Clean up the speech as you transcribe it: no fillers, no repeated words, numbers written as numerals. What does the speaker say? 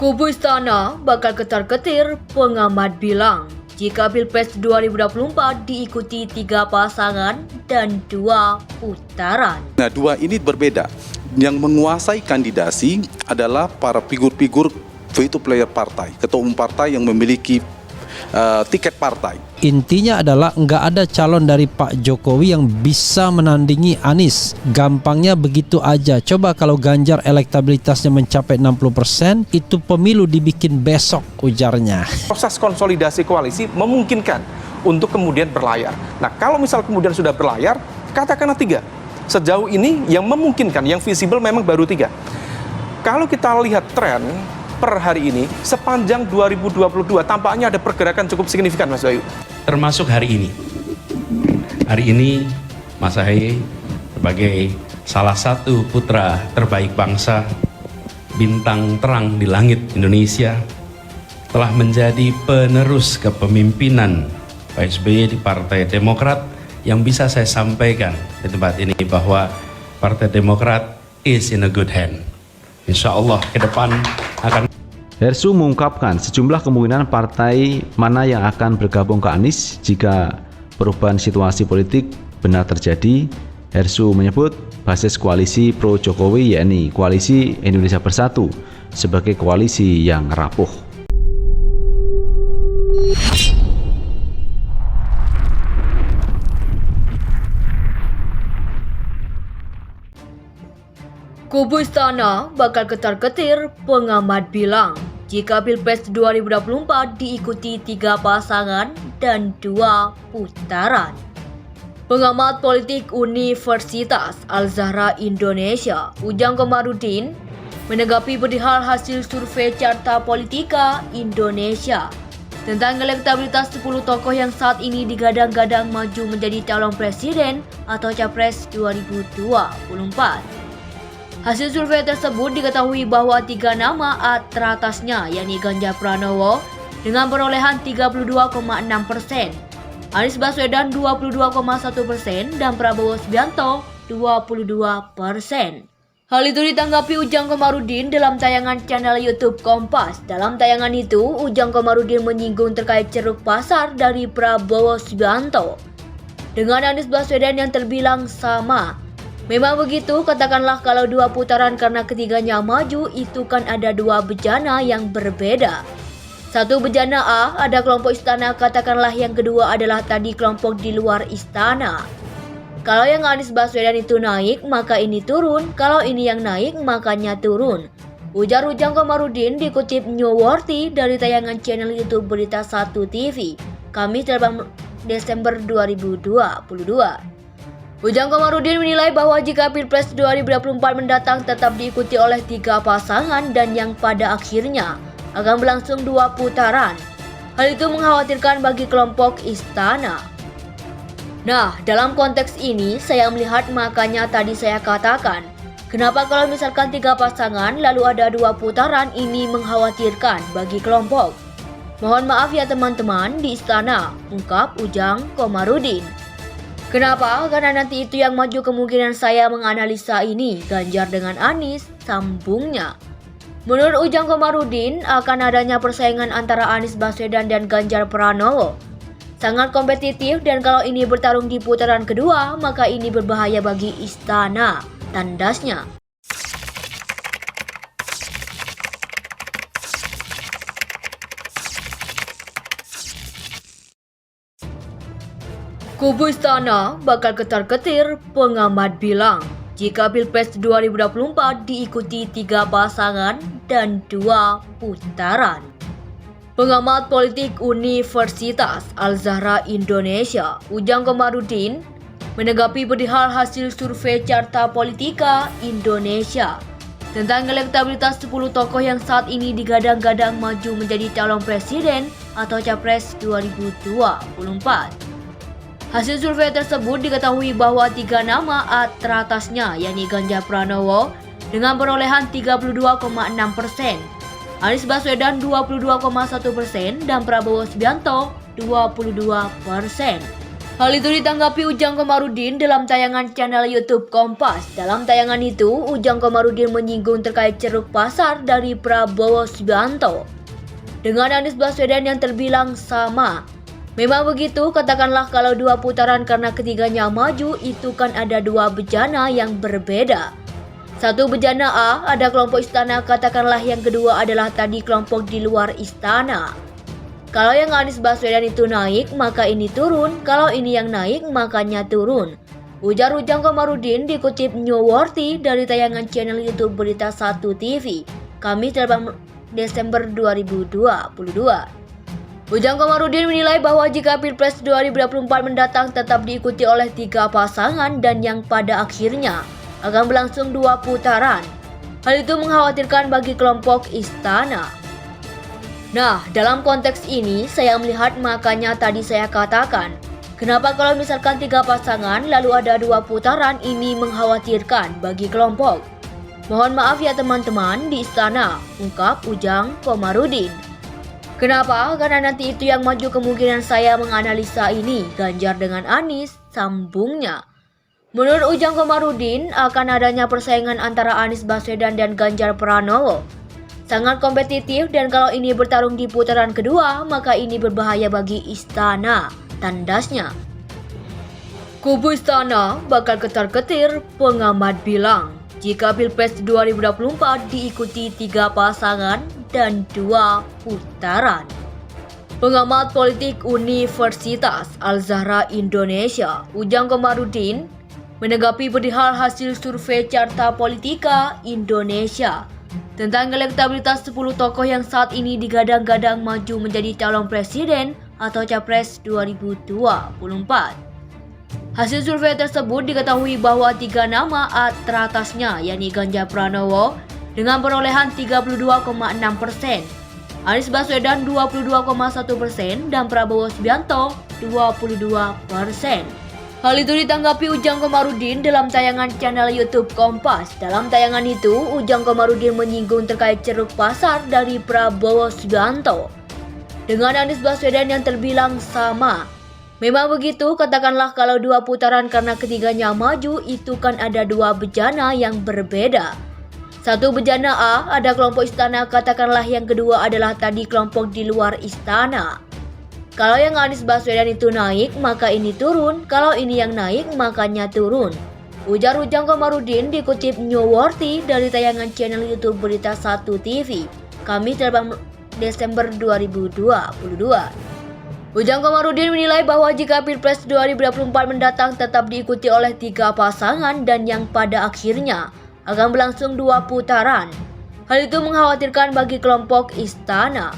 Kubu istana bakal ketar-ketir, pengamat bilang. Jika Pilpres 2024 diikuti 3 pasangan dan 2 putaran. Nah, dua ini berbeda. Yang menguasai kandidasi adalah para figur-figur veto player partai, ketua umum partai yang memiliki tiket partai. Intinya adalah nggak ada calon dari Pak Jokowi yang bisa menandingi Anies. Gampangnya begitu aja. Coba kalau Ganjar elektabilitasnya mencapai 60%, itu pemilu dibikin besok, ujarnya. Proses konsolidasi koalisi memungkinkan untuk kemudian berlayar. Nah, kalau misal kemudian sudah berlayar, katakanlah 3. Sejauh ini yang memungkinkan, yang visible memang baru 3. Kalau kita lihat tren per hari ini, sepanjang 2022 tampaknya ada pergerakan cukup signifikan, Mas Bayu. Termasuk hari ini. Hari ini Mas Ahaye sebagai salah satu putra terbaik bangsa, bintang terang di langit Indonesia, telah menjadi penerus kepemimpinan Pak SBY di Partai Demokrat. Yang bisa saya sampaikan di tempat ini bahwa Partai Demokrat is in a good hand. Insya Allah ke depan akan. Hersu mengungkapkan sejumlah kemungkinan partai mana yang akan bergabung ke Anies jika perubahan situasi politik benar terjadi. Hersu menyebut basis koalisi pro Jokowi yakni Koalisi Indonesia Bersatu sebagai koalisi yang rapuh. Kubu istana bakal ketar-ketir, pengamat bilang. Jika Pilpres 2024 diikuti 3 pasangan dan 2 putaran. Pengamat politik Universitas Al-Azhar Indonesia, Ujang Komarudin, menanggapi perihal hasil survei Carta Politika Indonesia tentang elektabilitas 10 tokoh yang saat ini digadang-gadang maju menjadi calon presiden atau capres 2024. Hasil survei tersebut diketahui bahwa 3 nama teratasnya yakni Ganjar Pranowo dengan perolehan 32,6%, Anies Baswedan 22,1% dan Prabowo Subianto 22%. Hal itu ditanggapi Ujang Komarudin dalam tayangan channel YouTube Kompas. Dalam tayangan itu, Ujang Komarudin menyinggung terkait ceruk pasar dari Prabowo Subianto dengan Anies Baswedan yang terbilang sama. Memang begitu, katakanlah kalau 2 putaran karena ketiganya maju itu kan ada 2 bejana yang berbeda. Satu bejana A ada kelompok istana, katakanlah yang kedua adalah tadi kelompok di luar istana. Kalau yang Anies Baswedan itu naik, maka ini turun. Kalau ini yang naik, makanya turun. Ujar Ujang Komarudin dikutip Newworthy dari tayangan channel YouTube Berita 1 TV, Kamis 8 Desember 2022. Ujang Komarudin menilai bahwa jika Pilpres 2024 mendatang tetap diikuti oleh 3 pasangan dan yang pada akhirnya akan berlangsung 2 putaran, hal itu mengkhawatirkan bagi kelompok istana. Nah, dalam konteks ini saya melihat, makanya tadi saya katakan, kenapa kalau misalkan 3 pasangan lalu ada 2 putaran, ini mengkhawatirkan bagi kelompok. Mohon maaf ya teman-teman di istana, ungkap Ujang Komarudin. Kenapa? Karena nanti itu yang maju, kemungkinan saya menganalisa ini Ganjar dengan Anies, sambungnya. Menurut Ujang Komarudin, akan adanya persaingan antara Anies Baswedan dan Ganjar Pranowo. Sangat kompetitif dan kalau ini bertarung di putaran kedua, maka ini berbahaya bagi istana, tandasnya. Kubu istana bakal ketar-ketir, pengamat bilang. Jika Pilpres 2024 diikuti 3 pasangan dan 2 putaran. Pengamat politik Universitas Al-Azhar Indonesia, Ujang Komarudin, menanggapi perihal hasil survei Carta Politika Indonesia tentang elektabilitas 10 tokoh yang saat ini digadang-gadang maju menjadi calon presiden atau capres 2024. Hasil survei tersebut diketahui bahwa 3 nama teratasnya yakni Ganjar Pranowo dengan perolehan 32,6%, Anies Baswedan 22,1% dan Prabowo Subianto 22%. Hal itu ditanggapi Ujang Komarudin dalam tayangan channel YouTube Kompas. Dalam tayangan itu, Ujang Komarudin menyinggung terkait ceruk pasar dari Prabowo Subianto dengan Anies Baswedan yang terbilang sama. Memang begitu, katakanlah kalau dua putaran karena ketiganya maju, itu kan ada dua bejana yang berbeda. Satu bejana A, ada kelompok istana, katakanlah yang kedua adalah tadi kelompok di luar istana. Kalau yang Anies Baswedan itu naik, maka ini turun. Kalau ini yang naik, makanya turun. Ujar Ujang Komarudin dikutip Newsworthy dari tayangan channel YouTube Berita 1 TV, Kamis 8 Desember 2022. Ujang Komarudin menilai bahwa jika Pilpres 2024 mendatang tetap diikuti oleh 3 pasangan dan yang pada akhirnya akan berlangsung 2 putaran, hal itu mengkhawatirkan bagi kelompok istana. Nah, dalam konteks ini saya melihat, makanya tadi saya katakan, kenapa kalau misalkan 3 pasangan lalu ada 2 putaran, ini mengkhawatirkan bagi kelompok. Mohon maaf ya teman-teman di istana, ungkap Ujang Komarudin. Kenapa? Karena nanti itu yang maju kemungkinan saya menganalisa ini, Ganjar dengan Anies, sambungnya. Menurut Ujang Komarudin, akan adanya persaingan antara Anies Baswedan dan Ganjar Pranowo. Sangat kompetitif dan kalau ini bertarung di putaran kedua, maka ini berbahaya bagi istana, tandasnya. Kubu istana bakal ketar-ketir, pengamat bilang. Jika Pilpres 2024 diikuti 3 pasangan dan 2 putaran. Pengamat politik Universitas Al-Azhar Indonesia, Ujang Komarudin, menanggapi perihal hasil survei Carta Politika Indonesia tentang elektabilitas 10 tokoh yang saat ini digadang-gadang maju menjadi calon presiden atau capres 2024. Hasil survei tersebut diketahui bahwa 3 nama teratasnya, yakni Ganjar Pranowo dengan perolehan 32,6%, Anies Baswedan 22,1% dan Prabowo Subianto 22%. Hal itu ditanggapi Ujang Komarudin dalam tayangan channel YouTube Kompas. Dalam tayangan itu, Ujang Komarudin menyinggung terkait ceruk pasar dari Prabowo Subianto dengan Anies Baswedan yang terbilang sama. Memang begitu, katakanlah kalau 2 putaran karena ketiganya maju, itu kan ada 2 bejana yang berbeda. Satu bejana A, ada kelompok istana, katakanlah yang kedua adalah tadi kelompok di luar istana. Kalau yang Anies Baswedan itu naik, maka ini turun. Kalau ini yang naik, makanya turun. Ujar Ujang Komarudin dikutip Newsworthy dari tayangan channel YouTube Berita 1 TV, Kamis 8 Desember 2022. Ujang Komarudin menilai bahwa jika Pilpres 2024 mendatang tetap diikuti oleh 3 pasangan dan yang pada akhirnya akan berlangsung 2 putaran. Hal itu mengkhawatirkan bagi kelompok istana.